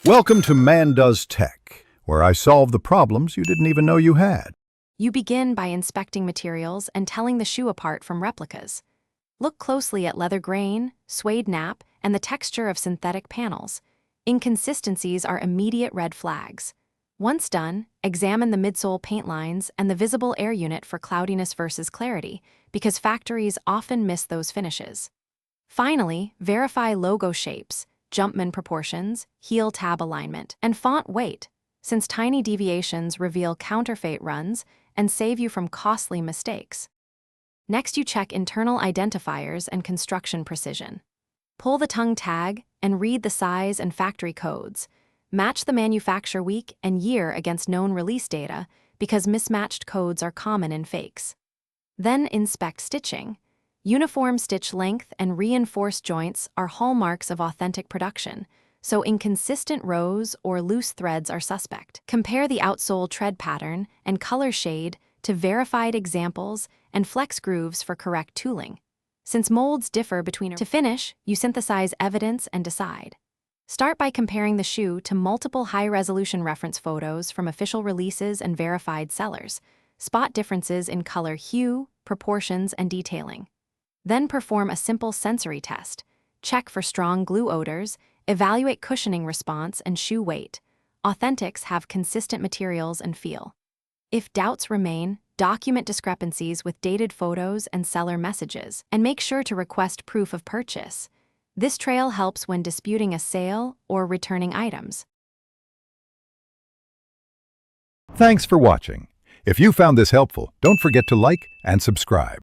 Welcome to Man Does Tech, where I solve the problems you didn't even know you had. You begin by inspecting materials and telling the shoe apart from replicas. Look closely at leather grain, suede nap, and the texture of synthetic panels. Inconsistencies are immediate red flags. Once done, examine the midsole paint lines and the visible air unit for cloudiness versus clarity, because factories often miss those finishes. Finally, verify logo shapes, Jumpman proportions, heel tab alignment, and font weight, since tiny deviations reveal counterfeit runs and save you from costly mistakes. Next, you check internal identifiers and construction precision. Pull the tongue tag and read the size and factory codes. Match the manufacture week and year against known release data, because mismatched codes are common in fakes. Then inspect stitching. Uniform stitch length and reinforced joints are hallmarks of authentic production, so inconsistent rows or loose threads are suspect. Compare the outsole tread pattern and color shade to verified examples and flex grooves for correct tooling. Since molds differ between. To finish, you synthesize evidence and decide. Start by comparing the shoe to multiple high-resolution reference photos from official releases and verified sellers. Spot differences in color hue, proportions, and detailing. Then perform a simple sensory test. Check for strong glue odors, evaluate cushioning response and shoe weight. Authentics have consistent materials and feel. If doubts remain, document discrepancies with dated photos and seller messages, and make sure to request proof of purchase. This trail helps when disputing a sale or returning items. Thanks for watching. If you found this helpful, don't forget to like and subscribe.